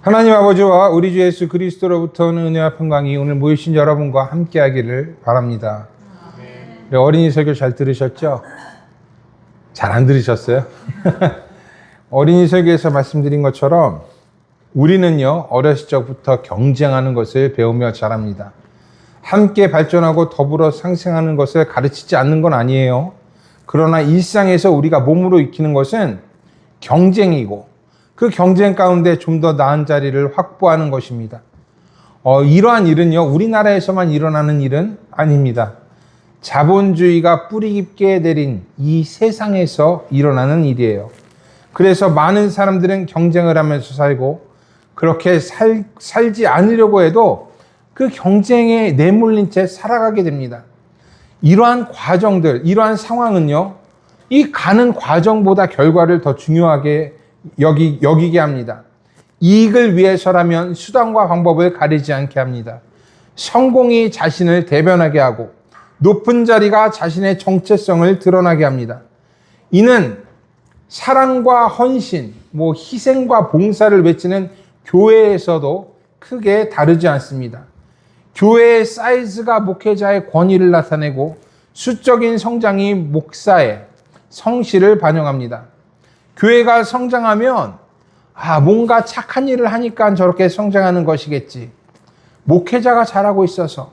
하나님 아버지와 우리 주 예수 그리스도로부터 오는 은혜와 평강이 오늘 모이신 여러분과 함께 하기를 바랍니다. 네, 어린이 설교 잘 들으셨죠? 잘 안 들으셨어요? 어린이 설교에서 말씀드린 것처럼 우리는요, 어렸을 적부터 경쟁하는 것을 배우며 자랍니다. 함께 발전하고 더불어 상생하는 것을 가르치지 않는 건 아니에요. 그러나 일상에서 우리가 몸으로 익히는 것은 경쟁이고 그 경쟁 가운데 좀 더 나은 자리를 확보하는 것입니다. 이러한 일은요, 우리나라에서만 일어나는 일은 아닙니다. 자본주의가 뿌리 깊게 내린 이 세상에서 일어나는 일이에요. 그래서 많은 사람들은 경쟁을 하면서 살고 그렇게 살지 않으려고 해도 그 경쟁에 내몰린 채 살아가게 됩니다. 이러한 과정들, 이러한 상황은요, 이 가는 과정보다 결과를 더 중요하게 여기게 합니다. 이익을 위해서라면 수단과 방법을 가리지 않게 합니다. 성공이 자신을 대변하게 하고 높은 자리가 자신의 정체성을 드러나게 합니다. 이는 사랑과 헌신, 희생과 봉사를 외치는 교회에서도 크게 다르지 않습니다. 교회의 사이즈가 목회자의 권위를 나타내고 수적인 성장이 목사의 성실을 반영합니다. 교회가 성장하면 뭔가 착한 일을 하니까 저렇게 성장하는 것이겠지. 목회자가 잘하고 있어서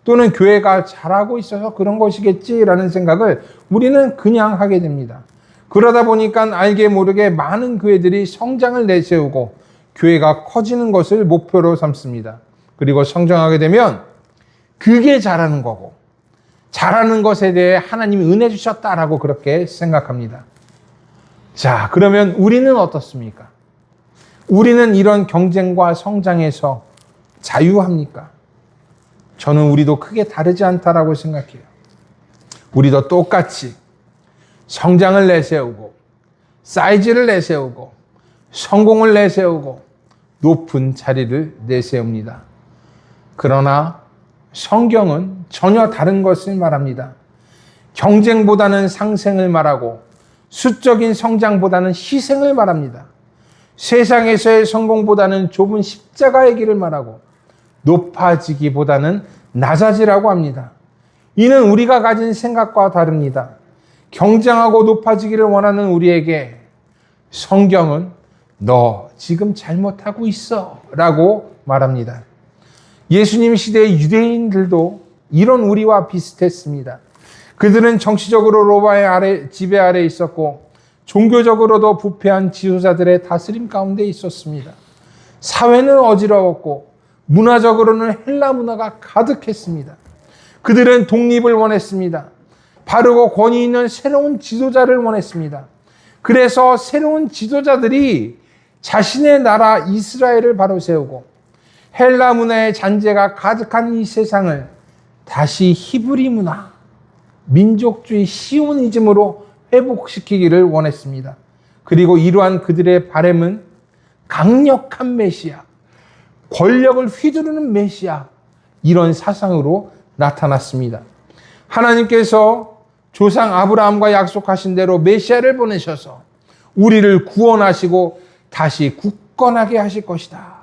또는 교회가 잘하고 있어서 그런 것이겠지라는 생각을 우리는 그냥 하게 됩니다. 그러다 보니까 알게 모르게 많은 교회들이 성장을 내세우고 교회가 커지는 것을 목표로 삼습니다. 그리고 성장하게 되면 그게 잘하는 거고 잘하는 것에 대해 하나님이 은혜 주셨다라고 그렇게 생각합니다. 자, 그러면 우리는 어떻습니까? 우리는 이런 경쟁과 성장에서 자유합니까? 저는 우리도 크게 다르지 않다라고 생각해요. 우리도 똑같이 성장을 내세우고 사이즈를 내세우고 성공을 내세우고 높은 자리를 내세웁니다. 그러나 성경은 전혀 다른 것을 말합니다. 경쟁보다는 상생을 말하고 수적인 성장보다는 희생을 말합니다. 세상에서의 성공보다는 좁은 십자가의 길을 말하고 높아지기보다는 낮아지라고 합니다. 이는 우리가 가진 생각과 다릅니다. 경쟁하고 높아지기를 원하는 우리에게 성경은 너 지금 잘못하고 있어 라고 말합니다. 예수님 시대의 유대인들도 이런 우리와 비슷했습니다. 그들은 정치적으로 로마의 지배 아래 있었고 종교적으로도 부패한 지도자들의 다스림 가운데 있었습니다. 사회는 어지러웠고 문화적으로는 헬라 문화가 가득했습니다. 그들은 독립을 원했습니다. 바르고 권위 있는 새로운 지도자를 원했습니다. 그래서 새로운 지도자들이 자신의 나라 이스라엘을 바로 세우고 헬라 문화의 잔재가 가득한 이 세상을 다시 히브리 문화, 민족주의 시오니즘으로 회복시키기를 원했습니다. 그리고 이러한 그들의 바람은 강력한 메시아, 권력을 휘두르는 메시아, 이런 사상으로 나타났습니다. 하나님께서 조상 아브라함과 약속하신 대로 메시아를 보내셔서 우리를 구원하시고 다시 굳건하게 하실 것이다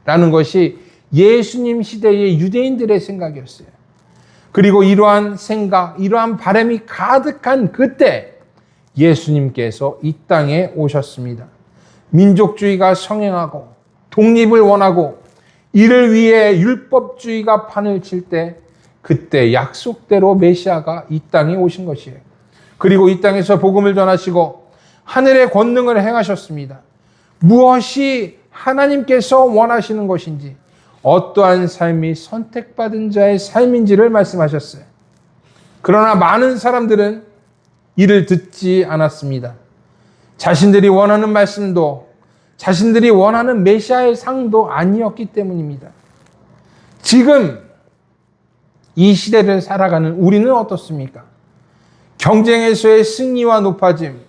라는 것이 예수님 시대의 유대인들의 생각이었어요. 그리고 이러한 생각, 이러한 바람이 가득한 그때 예수님께서 이 땅에 오셨습니다. 민족주의가 성행하고 독립을 원하고 이를 위해 율법주의가 판을 칠 때 그때 약속대로 메시아가 이 땅에 오신 것이에요. 그리고 이 땅에서 복음을 전하시고 하늘의 권능을 행하셨습니다. 무엇이 하나님께서 원하시는 것인지 어떠한 삶이 선택받은 자의 삶인지를 말씀하셨어요. 그러나 많은 사람들은 이를 듣지 않았습니다. 자신들이 원하는 말씀도 자신들이 원하는 메시아의 상도 아니었기 때문입니다. 지금 이 시대를 살아가는 우리는 어떻습니까? 경쟁에서의 승리와 높아짐,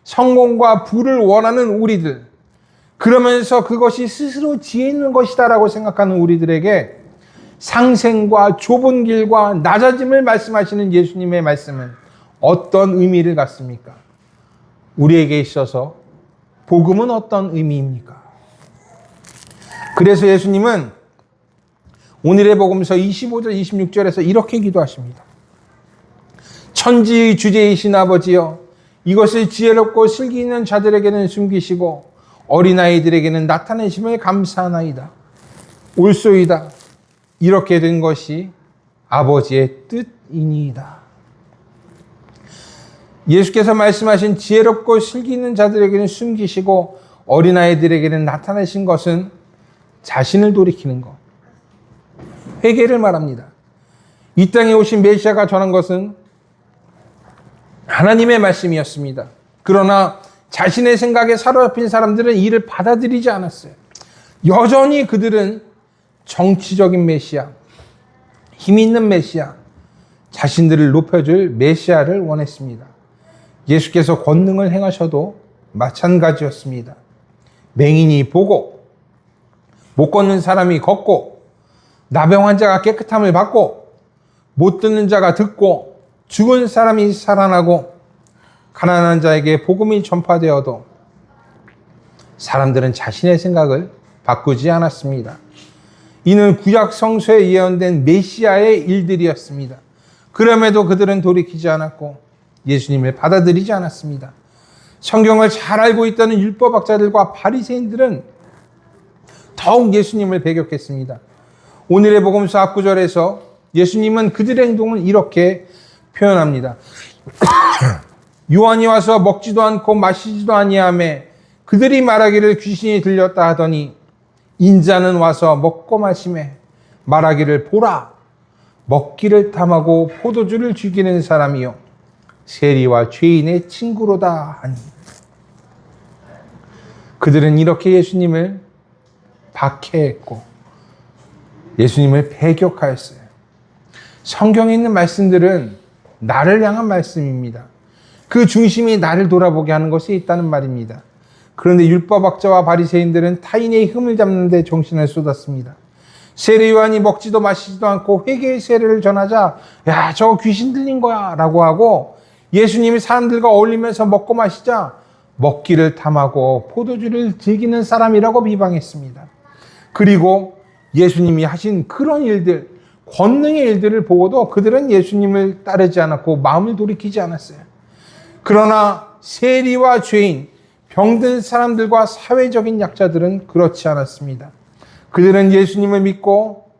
성공과 부를 원하는 우리들, 그러면서 그것이 스스로 지혜 있는 것이다라고 생각하는 우리들에게 상생과 좁은 길과 낮아짐을 말씀하시는 예수님의 말씀은 어떤 의미를 갖습니까? 우리에게 있어서 복음은 어떤 의미입니까? 그래서 예수님은 오늘의 복음서 25절 26절에서 이렇게 기도하십니다. 천지의 주제이신 아버지여, 이것을 지혜롭고 슬기 있는 자들에게는 숨기시고 어린아이들에게는 나타내심을 감사하나이다. 옳소이다. 이렇게 된 것이 아버지의 뜻이니이다. 예수께서 말씀하신 지혜롭고 슬기 있는 자들에게는 숨기시고 어린아이들에게는 나타내신 것은 자신을 돌이키는 것, 회개를 말합니다. 이 땅에 오신 메시아가 전한 것은 하나님의 말씀이었습니다. 그러나 자신의 생각에 사로잡힌 사람들은 이를 받아들이지 않았어요. 여전히 그들은 정치적인 메시아, 힘 있는 메시아, 자신들을 높여줄 메시아를 원했습니다. 예수께서 권능을 행하셔도 마찬가지였습니다. 맹인이 보고, 못 걷는 사람이 걷고, 나병 환자가 깨끗함을 받고, 못 듣는 자가 듣고, 죽은 사람이 살아나고, 가난한 자에게 복음이 전파되어도 사람들은 자신의 생각을 바꾸지 않았습니다. 이는 구약 성서에 예언된 메시아의 일들이었습니다. 그럼에도 그들은 돌이키지 않았고 예수님을 받아들이지 않았습니다. 성경을 잘 알고 있다는 율법학자들과 바리새인들은 더욱 예수님을 배격했습니다. 오늘의 복음서 앞구절에서 예수님은 그들의 행동을 이렇게 표현합니다. 요한이 와서 먹지도 않고 마시지도 아니하매 그들이 말하기를 귀신이 들렸다 하더니 인자는 와서 먹고 마시매 말하기를 보라, 먹기를 탐하고 포도주를 즐기는 사람이요 세리와 죄인의 친구로다 하니. 그들은 이렇게 예수님을 박해했고 예수님을 배격하였어요. 성경에 있는 말씀들은 나를 향한 말씀입니다. 그 중심이 나를 돌아보게 하는 것이 있다는 말입니다. 그런데 율법학자와 바리새인들은 타인의 흠을 잡는 데 정신을 쏟았습니다. 세례 요한이 먹지도 마시지도 않고 회개의 세례를 전하자 야, 저거 귀신 들린 거야 라고 하고 예수님이 사람들과 어울리면서 먹고 마시자 먹기를 탐하고 포도주를 즐기는 사람이라고 비방했습니다. 그리고 예수님이 하신 그런 일들, 권능의 일들을 보고도 그들은 예수님을 따르지 않았고 마음을 돌이키지 않았어요. 그러나 세리와 죄인, 병든 사람들과 사회적인 약자들은 그렇지 않았습니다. 그들은 예수님을 믿고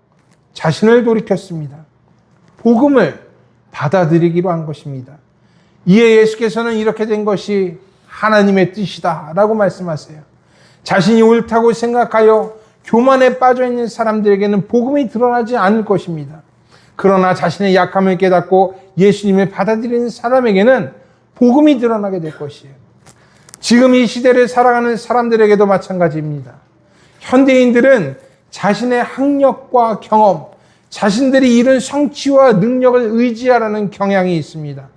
자신을 돌이켰습니다. 복음을 받아들이기로 한 것입니다. 이에 예수께서는 이렇게 된 것이 하나님의 뜻이다 라고 말씀하세요. 자신이 옳다고 생각하여 교만에 빠져있는 사람들에게는 복음이 드러나지 않을 것입니다. 그러나 자신의 약함을 깨닫고 예수님을 받아들이는 사람에게는 복음이 드러나게 될 것이에요. 지금 이 시대를 살아가는 사람들에게도 마찬가지입니다. 현대인들은 자신의 학력과 경험, 자신들이 이룬 성취와 능력을 의지하라는 경향이 있습니다.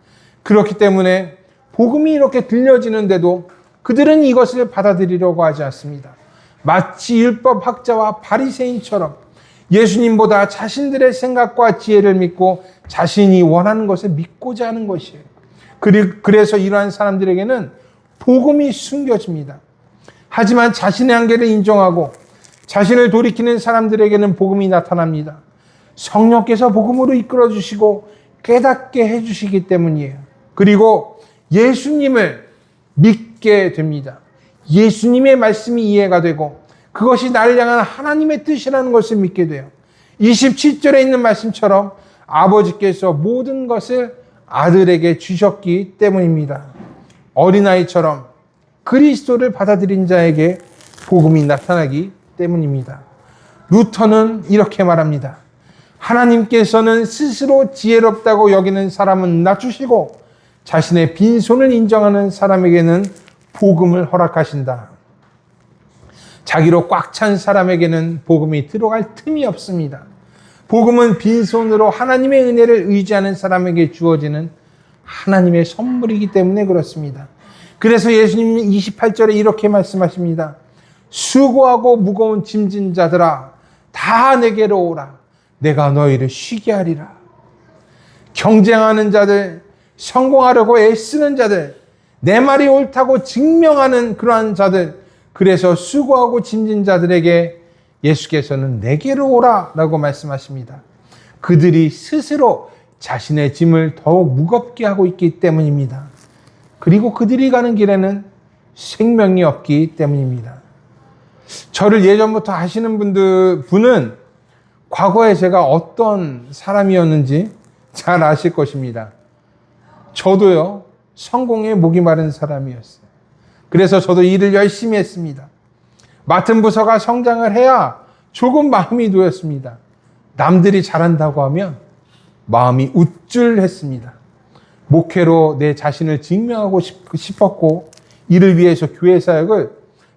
그렇기 때문에 복음이 이렇게 들려지는데도 그들은 이것을 받아들이려고 하지 않습니다. 마치 율법학자와 바리새인처럼 예수님보다 자신들의 생각과 지혜를 믿고 자신이 원하는 것을 믿고자 하는 것이에요. 그래서 이러한 사람들에게는 복음이 숨겨집니다. 하지만 자신의 한계를 인정하고 자신을 돌이키는 사람들에게는 복음이 나타납니다. 성령께서 복음으로 이끌어 주시고 깨닫게 해주시기 때문이에요. 그리고 예수님을 믿게 됩니다. 예수님의 말씀이 이해가 되고 그것이 나를 향한 하나님의 뜻이라는 것을 믿게 돼요. 27절에 있는 말씀처럼 아버지께서 모든 것을 아들에게 주셨기 때문입니다. 어린아이처럼 그리스도를 받아들인 자에게 복음이 나타나기 때문입니다. 루터는 이렇게 말합니다. 하나님께서는 스스로 지혜롭다고 여기는 사람은 낮추시고 자신의 빈손을 인정하는 사람에게는 복음을 허락하신다. 자기로 꽉 찬 사람에게는 복음이 들어갈 틈이 없습니다. 복음은 빈손으로 하나님의 은혜를 의지하는 사람에게 주어지는 하나님의 선물이기 때문에 그렇습니다. 그래서 예수님은 28절에 이렇게 말씀하십니다. 수고하고 무거운 짐진 자들아 다 내게로 오라. 내가 너희를 쉬게 하리라. 경쟁하는 자들, 성공하려고 애쓰는 자들, 내 말이 옳다고 증명하는 그러한 자들, 그래서 수고하고 짐진 자들에게 예수께서는 내게로 오라라고 말씀하십니다. 그들이 스스로 자신의 짐을 더욱 무겁게 하고 있기 때문입니다. 그리고 그들이 가는 길에는 생명이 없기 때문입니다. 저를 예전부터 아시는 분은 과거에 제가 어떤 사람이었는지 잘 아실 것입니다. 저도요, 성공에 목이 마른 사람이었어요. 그래서 저도 일을 열심히 했습니다. 맡은 부서가 성장을 해야 조금 마음이 놓였습니다. 남들이 잘한다고 하면 마음이 우쭐했습니다. 목회로 내 자신을 증명하고 싶었고, 이를 위해서 교회 사역을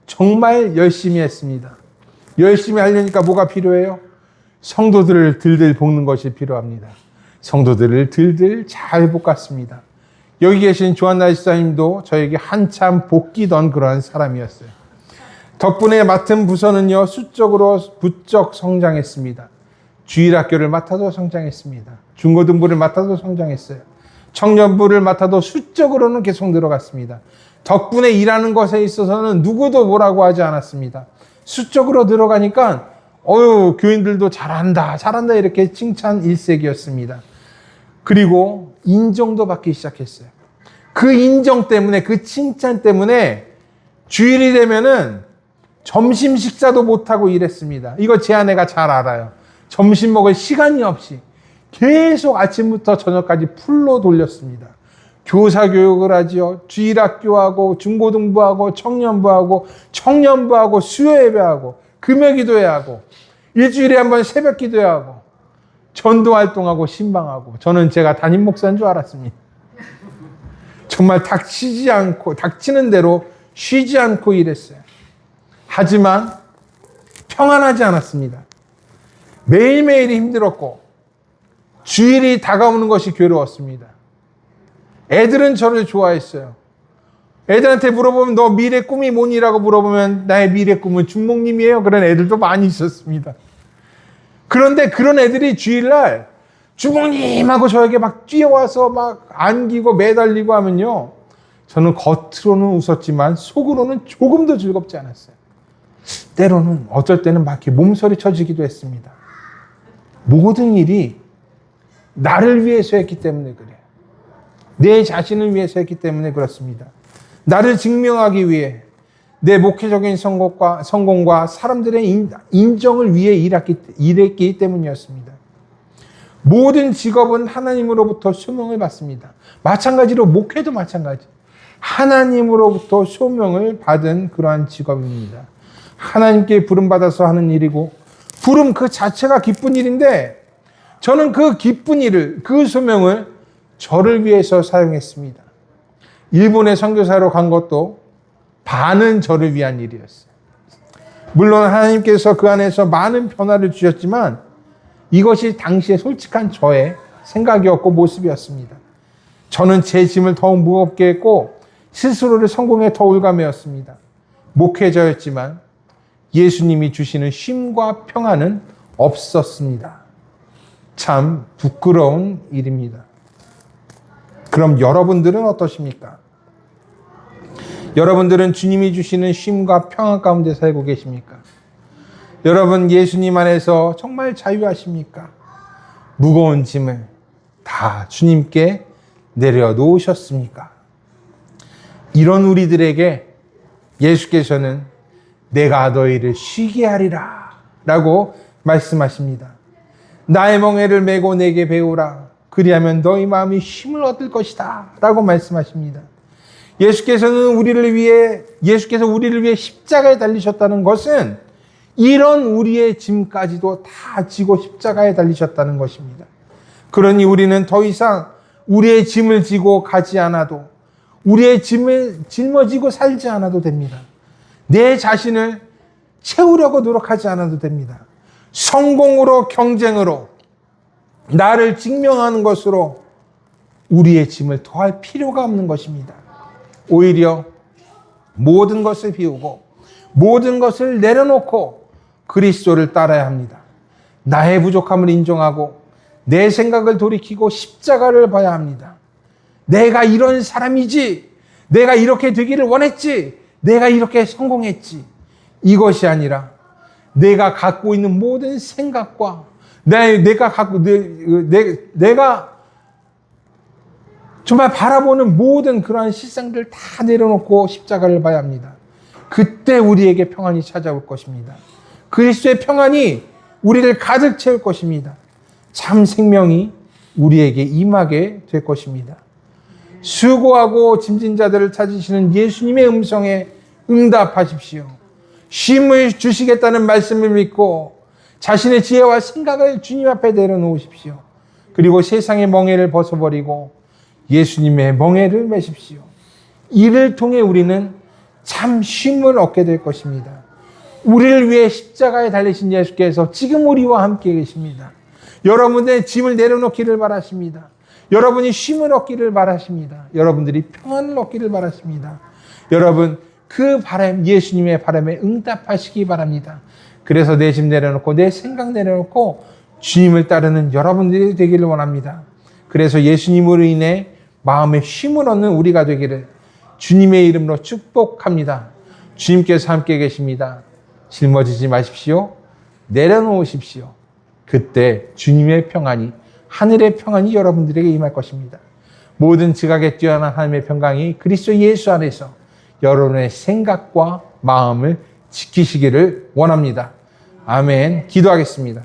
정말 열심히 했습니다. 열심히 하려니까 뭐가 필요해요? 성도들을 들들 볶는 것이 필요합니다. 성도들을 들들 잘 볶았습니다. 여기 계신 조한나 지사님도 저에게 한참 볶이던 그러한 사람이었어요. 덕분에 맡은 부서는요, 수적으로 부쩍 성장했습니다. 주일학교를 맡아도 성장했습니다. 중고등부를 맡아도 성장했어요. 청년부를 맡아도 수적으로는 계속 늘어갔습니다. 덕분에 일하는 것에 있어서는 누구도 뭐라고 하지 않았습니다. 수적으로 늘어가니까 교인들도 잘한다 이렇게 칭찬 일색이었습니다. 그리고 인정도 받기 시작했어요. 그 인정 때문에, 그 칭찬 때문에 주일이 되면은 점심 식사도 못하고 일했습니다. 이거 제 아내가 잘 알아요. 점심 먹을 시간이 없이 계속 아침부터 저녁까지 풀로 돌렸습니다. 교사 교육을 하지요. 주일학교하고 중고등부하고 청년부하고 수요예배하고 금요기도회 하고 일주일에 한 번 새벽 기도하고 전도 활동하고 신방하고. 저는 제가 담임 목사인 줄 알았습니다. 정말 닥치는 대로 쉬지 않고 일했어요. 하지만 평안하지 않았습니다. 매일매일이 힘들었고 주일이 다가오는 것이 괴로웠습니다. 애들은 저를 좋아했어요. 애들한테 물어보면 너 미래 꿈이 뭐니라고 물어보면 나의 미래 꿈은 중목님이에요. 그런 애들도 많이 있었습니다. 그런데 그런 애들이 주일날 주목님하고 저에게 막 뛰어와서 막 안기고 매달리고 하면요, 저는 겉으로는 웃었지만 속으로는 조금도 즐겁지 않았어요. 때로는 어쩔 때는 막 이렇게 몸서리 쳐지기도 했습니다. 모든 일이 나를 위해서 했기 때문에 그래요. 내 자신을 위해서 했기 때문에 그렇습니다. 나를 증명하기 위해, 내 목회적인 성공과 사람들의 인정을 위해 일했기 때문이었습니다. 모든 직업은 하나님으로부터 소명을 받습니다. 마찬가지로 목회도 마찬가지. 하나님으로부터 소명을 받은 그러한 직업입니다. 하나님께 부름받아서 하는 일이고, 부름 그 자체가 기쁜 일인데, 저는 그 기쁜 일을, 그 소명을 저를 위해서 사용했습니다. 일본에 선교사로 간 것도 반은 저를 위한 일이었어요. 물론 하나님께서 그 안에서 많은 변화를 주셨지만 이것이 당시에 솔직한 저의 생각이었고 모습이었습니다. 저는 제 짐을 더욱 무겁게 했고 스스로를 성공에 더 올가매었습니다. 목회자였지만 예수님이 주시는 쉼과 평안은 없었습니다. 참 부끄러운 일입니다. 그럼 여러분들은 어떠십니까? 여러분들은 주님이 주시는 쉼과 평안 가운데 살고 계십니까? 여러분 예수님 안에서 정말 자유하십니까? 무거운 짐을 다 주님께 내려놓으셨습니까? 이런 우리들에게 예수께서는 내가 너희를 쉬게 하리라 라고 말씀하십니다. 나의 멍에를 메고 내게 배우라. 그리하면 너희 마음이 쉼을 얻을 것이다 라고 말씀하십니다. 예수께서 우리를 위해 십자가에 달리셨다는 것은 이런 우리의 짐까지도 다 지고 십자가에 달리셨다는 것입니다. 그러니 우리는 더 이상 우리의 짐을 지고 가지 않아도, 우리의 짐을 짊어지고 살지 않아도 됩니다. 내 자신을 채우려고 노력하지 않아도 됩니다. 성공으로, 경쟁으로, 나를 증명하는 것으로 우리의 짐을 더할 필요가 없는 것입니다. 오히려 모든 것을 비우고 모든 것을 내려놓고 그리스도를 따라야 합니다. 나의 부족함을 인정하고 내 생각을 돌이키고 십자가를 봐야 합니다. 내가 이런 사람이지, 내가 이렇게 되기를 원했지, 내가 이렇게 성공했지, 이것이 아니라 내가 갖고 있는 모든 생각과 내가 정말 바라보는 모든 그러한 실상들을 다 내려놓고 십자가를 봐야 합니다. 그때 우리에게 평안이 찾아올 것입니다. 그리스도의 평안이 우리를 가득 채울 것입니다. 참 생명이 우리에게 임하게 될 것입니다. 수고하고 짐진 자들을 찾으시는 예수님의 음성에 응답하십시오. 쉼을 주시겠다는 말씀을 믿고 자신의 지혜와 생각을 주님 앞에 내려놓으십시오. 그리고 세상의 멍에를 벗어버리고 예수님의 멍에를 매십시오. 이를 통해 우리는 참 쉼을 얻게 될 것입니다. 우리를 위해 십자가에 달리신 예수께서 지금 우리와 함께 계십니다. 여러분의 짐을 내려놓기를 바라십니다. 여러분이 쉼을 얻기를 바라십니다. 여러분들이 평안을 얻기를 바라십니다. 여러분, 그 바람, 예수님의 바람에 응답하시기 바랍니다. 그래서 내 짐 내려놓고 내 생각 내려놓고 주님을 따르는 여러분들이 되기를 원합니다. 그래서 예수님으로 인해 마음에 쉼을 얻는 우리가 되기를 주님의 이름으로 축복합니다. 주님께서 함께 계십니다. 짊어지지 마십시오. 내려놓으십시오. 그때 주님의 평안이, 하늘의 평안이 여러분들에게 임할 것입니다. 모든 지각에 뛰어난 하나님의 평강이 그리스도 예수 안에서 여러분의 생각과 마음을 지키시기를 원합니다. 아멘. 기도하겠습니다.